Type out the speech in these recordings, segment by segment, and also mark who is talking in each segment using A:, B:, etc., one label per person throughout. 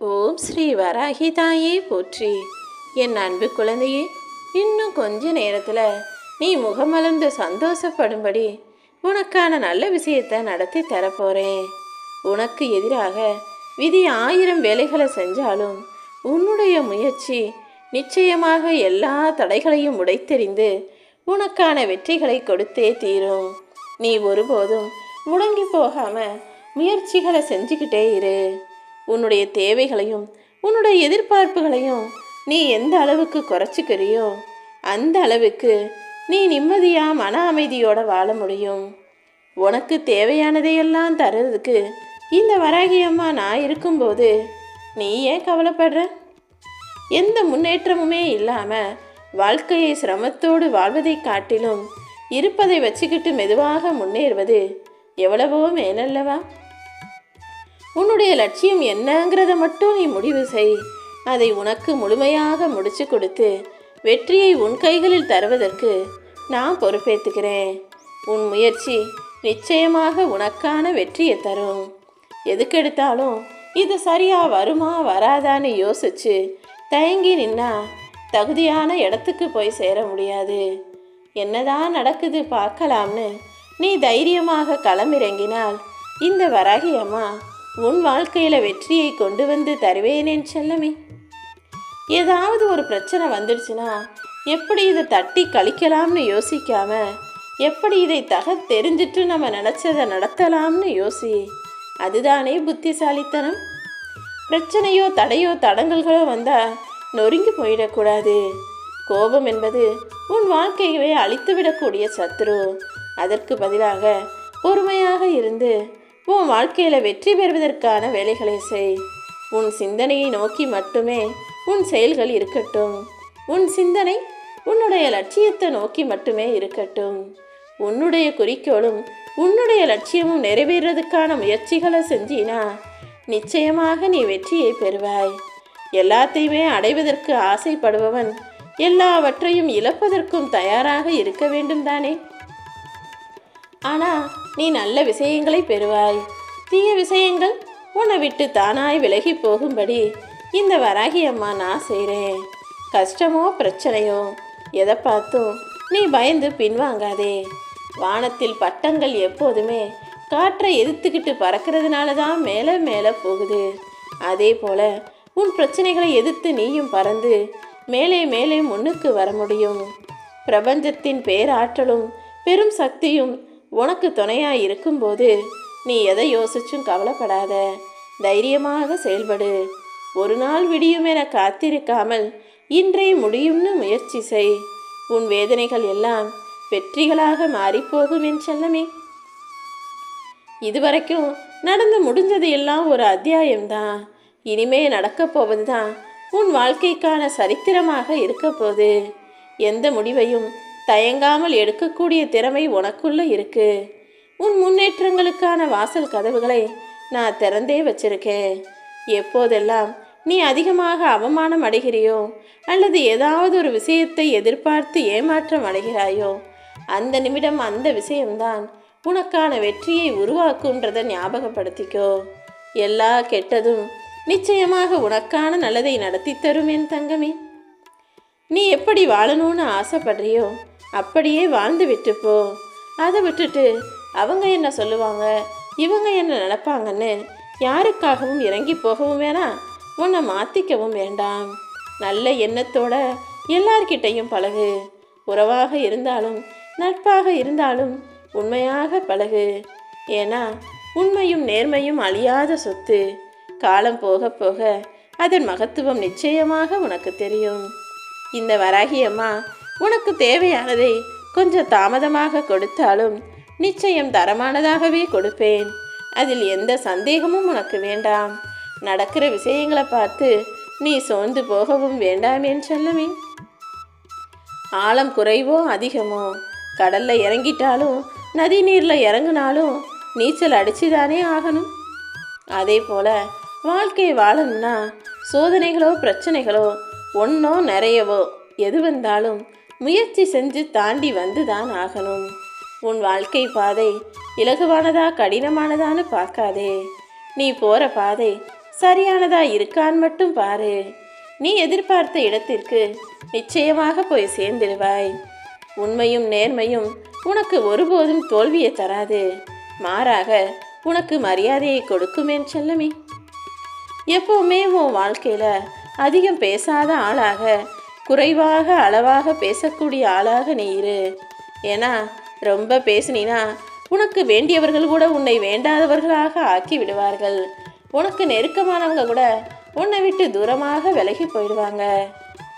A: ஓம் ஸ்ரீ வராகி தாயே போற்றி. என் அன்பு குழந்தையே, இன்னும் கொஞ்ச நேரத்தில் நீ முகமலர்ந்து சந்தோஷப்படும்படி உனக்கான நல்ல விஷயத்தை நடத்தி தரப்போகிறேன். உனக்கு எதிராக விதி 1000 வேலைகளை செஞ்சாலும் உன்னுடைய முயற்சி நிச்சயமாக எல்லா தடைகளையும் உடைத்தெறிந்து உனக்கான வெற்றிகளை கொடுத்தே தீரும். நீ ஒருபோதும் முடங்கி போகாமல் முயற்சிகளை செஞ்சுக்கிட்டே இரு. உன்னுடைய தேவைகளையும் உன்னுடைய எதிர்பார்ப்புகளையும் நீ எந்த அளவுக்கு குறைச்சிக்கிறியோ அந்த அளவுக்கு நீ நிம்மதியாக மன அமைதியோடு வாழ முடியும். உனக்கு தேவையானதையெல்லாம் தர்றதுக்கு இந்த வராகி அம்மா நான் இருக்கும்போது நீ ஏன் கவலைப்படுற? எந்த முன்னேற்றமுமே இல்லாமல் வாழ்க்கையை சிரமத்தோடு வாழ்வதை காட்டிலும் இருப்பதை வச்சுக்கிட்டு மெதுவாக முன்னேறுவது எவ்வளவோ மேலல்லவா? உன்னுடைய லட்சியம் என்னங்கிறத மட்டும் நீ முடிவு செய். அதை உனக்கு முழுமையாக முடிச்சு கொடுத்து வெற்றியை உன் கைகளில் தருவதற்கு நான் பொறுப்பேற்றுக்கிறேன். உன் முயற்சி நிச்சயமாக உனக்கான வெற்றியை தரும். எதுக்கெடுத்தாலும் இது சரியா வருமா வராதான்னு யோசிச்சு தயங்கி நின்னா தகுதியான இடத்துக்கு போய் சேர முடியாது. என்னதான் நடக்குது பார்க்கலாம்னு நீ தைரியமாக களமிறங்கினால் இந்த வராகி அம்மா உன் வாழ்க்கையில் வெற்றியை கொண்டு வந்து தருவேனேன் செல்லமே. ஏதாவது ஒரு பிரச்சனை வந்துடுச்சுன்னா எப்படி இதை தட்டி கழிக்கலாம்னு யோசிக்காம எப்படி இதை தெரிஞ்சிட்டு நம்ம நினச்சதை நடத்தலாம்னு யோசி. அதுதானே புத்திசாலித்தனம். பிரச்சனையோ தடையோ தடங்கல்களோ வந்தால் நொறுங்கி போயிடக்கூடாது. கோபம் என்பது உன் வாழ்க்கையவே அழித்துவிடக்கூடிய சத்ரு. அதற்கு பதிலாக பொறுமையாக இருந்து உன் வாழ்க்கையில் வெற்றி பெறுவதற்கான வேலைகளை செய். உன் சிந்தனையை நோக்கி மட்டுமே உன் செயல்கள் இருக்கட்டும். உன் சிந்தனை உன்னுடைய லட்சியத்தை நோக்கி மட்டுமே இருக்கட்டும். உன்னுடைய குறிக்கோளும் உன்னுடைய லட்சியமும் நிறைவேறதுக்கான முயற்சிகளை செஞ்சினா நிச்சயமாக நீ வெற்றியை பெறுவாய். எல்லாத்தையுமே அடைவதற்கு ஆசைப்படுபவன் எல்லாவற்றையும் இழப்பதற்கும் தயாராக இருக்க வேண்டும் தானே. ஆனால் நீ நல்ல விஷயங்களை பெறுவாய். தீய விஷயங்கள் உன்னை விட்டு தானாய் விலகி போகும்படி இந்த வராகி அம்மா நான் செய்கிறேன். கஷ்டமோ பிரச்சனையோ எதை பார்த்தும் நீ பயந்து பின்வாங்காதே. வானத்தில் பட்டங்கள் எப்போதுமே காற்றை எதிர்த்துக்கிட்டு பறக்கிறதுனால தான் மேலே மேலே போகுது. அதே போல் உன் பிரச்சனைகளை எதிர்த்து நீயும் பறந்து மேலே மேலே முன்னுக்கு வர முடியும். பிரபஞ்சத்தின் பேராற்றலும் பெரும் சக்தியும் உனக்கு துணையாக இருக்கும்போது நீ எதை யோசிச்சும் கவலைப்படாத. தைரியமாக செயல்படு. ஒரு நாள் விடியும் என காத்திருக்காமல் இன்றே முடியும்னு முயற்சி செய். உன் வேதனைகள் எல்லாம் வெற்றிகளாக மாறிப்போகும் என் செல்லமே. இதுவரைக்கும் நடந்து முடிஞ்சது எல்லாம் ஒரு அத்தியாயம்தான். இனிமே நடக்கப் போவது தான் உன் வாழ்க்கைக்கான சரித்திரமாக இருக்க போகுது. எந்த முடிவையும் தயங்காமல் எடுக்கக்கூடிய திறமை உனக்குள்ள இருக்கு. உன் முன்னேற்றங்களுக்கான வாசல் கதவுகளை நான் திறந்தே வச்சிருக்கேன். எப்போதெல்லாம் நீ அதிகமாக அவமானம் அடைகிறியோ அல்லது ஏதாவது ஒரு விஷயத்தை எதிர்பார்த்து ஏமாற்றம் அடைகிறாயோ அந்த நிமிடம் அந்த விஷயம்தான் உனக்கான வெற்றியை உருவாக்குன்றதை ஞாபகப்படுத்திக்கோ. எல்லா கெட்டதும் நிச்சயமாக உனக்கான நல்லதை நடத்தி தரும் என் தங்கமே. நீ எப்படி வாழணும்னு ஆசைப்படுறியோ அப்படியே வாழ்ந்து விட்டுப்போ. அதை விட்டுட்டு அவங்க என்ன சொல்லுவாங்க இவங்க என்ன நினைப்பாங்கன்னு யாருக்காகவும் இறங்கி போகவும் வேணாம், உன்னை மாற்றிக்கவும் வேண்டாம். நல்ல எண்ணத்தோட எல்லார்கிட்டையும் பழகு. உறவாக இருந்தாலும் நட்பாக இருந்தாலும் உண்மையாக பழகு. ஏன்னா உண்மையும் நேர்மையும் அழியாத சொத்து. காலம் போக போக அதன் மகத்துவம் நிச்சயமாக உனக்கு தெரியும். இந்த வராகி அம்மா உனக்கு தேவையானதை கொஞ்சம் தாமதமாக கொடுத்தாலும் நிச்சயம் தரமானதாகவே கொடுப்பேன். அதில் எந்த சந்தேகமும் உனக்கு வேண்டாம். நடக்கிற விஷயங்களை பார்த்து நீ சோர்ந்து போகவும் வேண்டாம் என் செல்லமே. ஆழம் குறைவோ அதிகமோ கடல்ல இறங்கிட்டாலும் நதி நீரில் இறங்கினாலும் நீச்சல் அடிச்சுதானே ஆகணும். அதே போல் வாழ்க்கை வாழணும்னா சோதனைகளோ பிரச்சனைகளோ ஒன்றோ நிறையவோ எது வந்தாலும் முயற்சி செஞ்சு தாண்டி வந்து தான் ஆகணும். உன் வாழ்க்கை பாதை இலகுவானதா கடினமானதான்னு பார்க்காதே. நீ போகிற பாதை சரியானதா இருக்கான்னு மட்டும் பாரு. நீ எதிர்பார்த்த இடத்திற்கு நிச்சயமாக போய் சேர்ந்திடுவாய். உண்மையும் நேர்மையும் உனக்கு ஒருபோதும் தோல்வியை தராது, மாறாக உனக்கு மரியாதையை கொடுக்கும் என் செல்லமே. எப்பவுமே உன் வாழ்க்கையில அதிகம் பேசாத ஆளாக, குறைவாக அளவாக பேசக்கூடிய ஆளாக நீ இரு. ஏன்னா ரொம்ப பேசினா உனக்கு வேண்டியவர்கள் கூட உன்னை வேண்டாதவர்களாக ஆக்கி விடுவார்கள். உனக்கு நெருக்கமானவங்க கூட உன்னை விட்டு தூரமாக விலகி போயிடுவாங்க.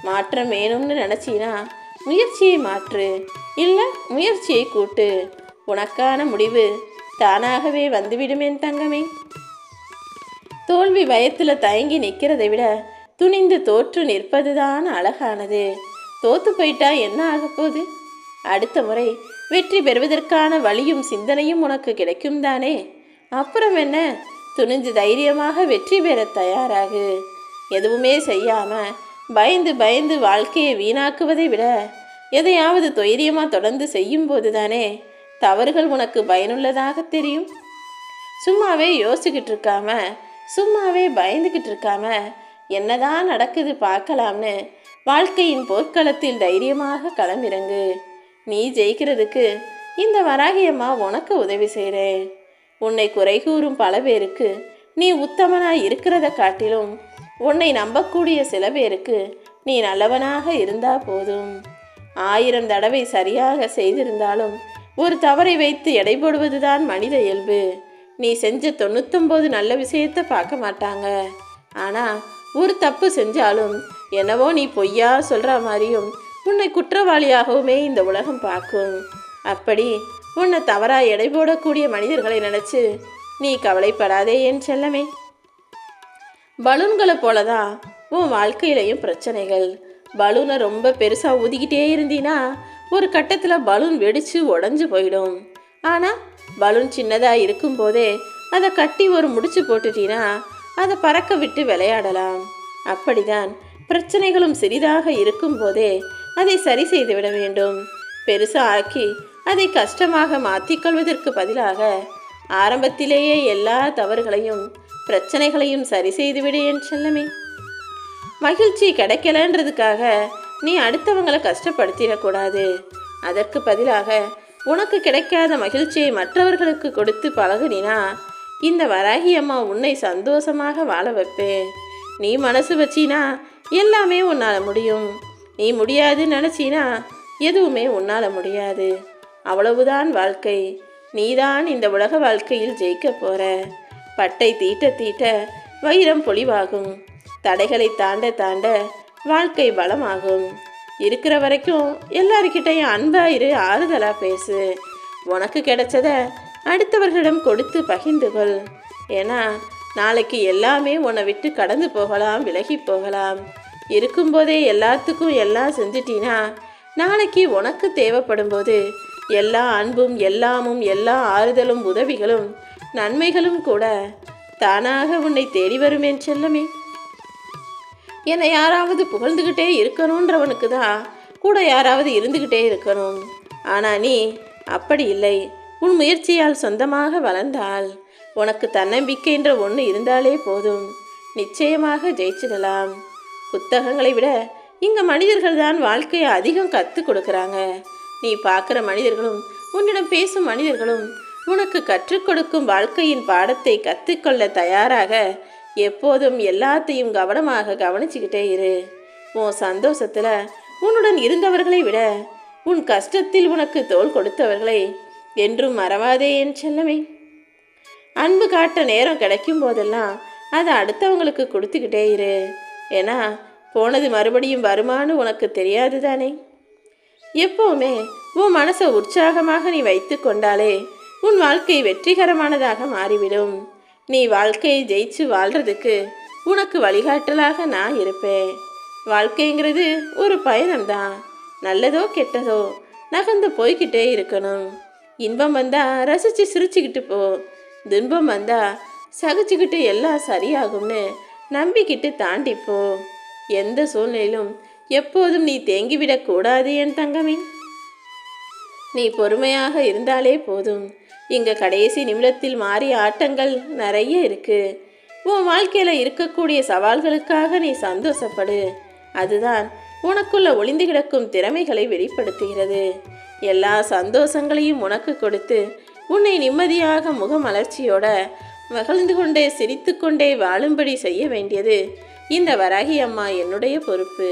A: மாற்றம் வேணும்னு நினச்சினா முயற்சியை மாற்று, இல்லை முயற்சியை கூட்டு. உனக்கான முடிவு தானாகவே வந்துவிடும் என் தங்கமே. தோல்வி பயத்தில் தயங்கி நிற்கிறதை விட துணிந்து தோற்று நிற்பதுதான் அழகானது. தோத்து போயிட்டா என்ன ஆக போகுது? அடுத்த முறை வெற்றி பெறுவதற்கான வழியும் சிந்தனையும் உனக்கு கிடைக்கும் தானே. அப்புறம் என்ன, துணிஞ்சு தைரியமாக வெற்றி பெற தயாராகு. எதுவுமே செய்யாம பயந்து பயந்து வாழ்க்கையை வீணாக்குவதை விட எதையாவது தைரியமாக தொடர்ந்து செய்யும் போது தானே தவறுகள் உனக்கு பயனுள்ளதாக தெரியும். சும்மாவே யோசிச்சுக்கிட்டு இருக்காம, சும்மாவே பயந்துக்கிட்டு இருக்காம என்னதான் நடக்குது பார்க்கலாம்னு வாழ்க்கையின் போர்க்களத்தில் தைரியமாக களமிறங்கு. நீ ஜெயிக்கிறதுக்கு இந்த வராகியம்மா உனக்கு உதவி செய்கிறேன். உன்னை குறை கூறும் பல பேருக்கு நீ உத்தமனாக இருக்கிறத காட்டிலும் உன்னை நம்பக்கூடிய சில பேருக்கு நீ நல்லவனாக இருந்தா போதும். 1000 தடவை சரியாக செய்திருந்தாலும் ஒரு தவறை வைத்து எடை போடுவதுதான் மனித இயல்பு. நீ செஞ்ச 99 நல்ல விஷயத்தை பார்க்க மாட்டாங்க. ஆனால் ஒரு தப்பு செஞ்சாலும் என்னவோ நீ பொய்யா சொல்கிற மாதிரியும் உன்னை குற்றவாளியாகவுமே இந்த உலகம் பார்க்கும். அப்படி உன்னை தவறாக எடை போடக்கூடிய மனிதர்களை நினச்சி நீ கவலைப்படாதே என் செல்லமே. பலூன்களை போல தான் உன் வாழ்க்கையிலையும் பிரச்சனைகள். பலூனை ரொம்ப பெருசாக ஊதிக்கிட்டே இருந்தீன்னா ஒரு கட்டத்தில் பலூன் வெடித்து உடஞ்சி போயிடும். ஆனால் பலூன் சின்னதாக இருக்கும்போதே அதை கட்டி ஒரு முடிச்சு போட்டுட்டீன்னா அதை பறக்க விட்டு விளையாடலாம். அப்படிதான் பிரச்சனைகளும் சிறிதாக இருக்கும்போதே அதை சரி செய்து விட வேண்டும். பெருசாக ஆக்கி அதை கஷ்டமாக மாற்றிக்கொள்வதற்கு பதிலாக ஆரம்பத்திலேயே எல்லா தவறுகளையும் பிரச்சனைகளையும் சரி செய்துவிடு என் செல்லமே. மகிழ்ச்சி கிடைக்கலன்றதுக்காக நீ அடுத்தவங்களை கஷ்டப்படுத்திடக்கூடாது. அதற்கு பதிலாக உனக்கு கிடைக்காத மகிழ்ச்சியை மற்றவர்களுக்கு கொடுத்து பழகுனினா இந்த வராகி அம்மா உன்னை சந்தோஷமாக வாழ வைப்பேன். நீ மனசு வச்சினா எல்லாமே உன்னால் முடியும். நீ முடியாதுன்னு நினச்சினா எதுவுமே உன்னால் முடியாது. அவ்வளவுதான் வாழ்க்கை. நீதான் இந்த உலக வாழ்க்கையில் ஜெயிக்க போற. பட்டை தீட்ட தீட்ட வைரம் பொலிவாகும். தடைகளை தாண்ட தாண்ட வாழ்க்கை பலமாகும். இருக்கிற வரைக்கும் எல்லாருக்கிட்டையும் அன்பாயிரு, ஆறுதலாக பேசு. உனக்கு கிடைச்சத அடுத்தவர்களிடம் கொடுத்து பகிர்ந்துகொள். ஏன்னா நாளைக்கு எல்லாமே உன்னை விட்டு கடந்து போகலாம், விலகி போகலாம். இருக்கும்போதே எல்லாத்துக்கும் எல்லாம் செஞ்சிட்டினா நாளைக்கு உனக்கு தேவைப்படும் போது எல்லா அன்பும் எல்லாமும் எல்லா ஆறுதலும் உதவிகளும் நன்மைகளும் கூட தானாக உன்னை தேடி வரும் என் செல்லமே. என்னை யாராவது புகழ்ந்துக்கிட்டே இருக்கணுன்றவனுக்கு தான் கூட யாராவது இருந்துக்கிட்டே இருக்கணும். ஆனால் நீ அப்படி இல்லை. உன் முயற்சியால் சொந்தமாக வளர்ந்தால் உனக்கு தன்னம்பிக்கைன்ற ஒன்று இருந்தாலே போதும். நிச்சயமாக ஜெயிச்சிடலாம். புத்தகங்களை விட இங்கே மனிதர்கள் தான் வாழ்க்கையை அதிகம் கற்றுக் கொடுக்குறாங்க. நீ பார்க்குற மனிதர்களும் உன்னிடம் பேசும் மனிதர்களும் உனக்கு கற்றுக் கொடுக்கும் வாழ்க்கையின் பாடத்தை கற்றுக்கொள்ள தயாராக எப்போதும் எல்லாத்தையும் கவனமாக கவனிச்சுக்கிட்டே இரு. உன் சந்தோஷத்தில் உன்னுடன் இருந்தவர்களை விட உன் கஷ்டத்தில் உனக்கு தோள் கொடுத்தவர்களை என்றும் மறவாதே என் செல்லமே. அன்பு காட்ட நேரம் கிடைக்கும் போதெல்லாம் அதை அடுத்தவங்களுக்கு கொடுத்துக்கிட்டே இரு. ஏன்னா போனது மறுபடியும் வருமானு உனக்கு தெரியாது தானே. எப்போவுமே உன் மனசை உற்சாகமாக நீ வைத்து கொண்டாலே உன் வாழ்க்கை வெற்றிகரமானதாக மாறிவிடும். நீ வாழ்க்கையை ஜெயிச்சு வாழ்கிறதுக்கு உனக்கு வழிகாட்டலாக நான் இருப்பேன். வாழ்க்கைங்கிறது ஒரு பயணம்தான். நல்லதோ கெட்டதோ நகர்ந்து போய்கிட்டே இருக்கணும். இன்பம் வந்தால் ரசித்து சிரிச்சுக்கிட்டு போ. துன்பம் வந்தால் சகிச்சுக்கிட்டு எல்லாம் சரியாகும்னு நம்பிக்கிட்டு தாண்டிப்போ. எந்த சூழ்நிலையிலும் எப்போதும் நீ தேங்கிவிடக்கூடாது என் தங்கமே. நீ பொறுமையாக இருந்தாலே போதும். இங்கே கடைசி நிமிடத்தில் மாறிய ஆட்டங்கள் நிறைய இருக்குது. உன் வாழ்க்கையில் இருக்கக்கூடிய சவால்களுக்காக நீ சந்தோஷப்படு. அதுதான் உனக்குள்ள ஒளிந்து கிடக்கும் திறமைகளை வெளிப்படுத்துகிறது. எல்லா சந்தோஷங்களையும் உனக்கு கொடுத்து உன்னை நிம்மதியாக முகமலர்ச்சியோட மகிழ்ந்து கொண்டே சிரித்து கொண்டே வாழும்படி செய்ய வேண்டியது இந்த வராகி அம்மா என்னுடைய பொறுப்பு.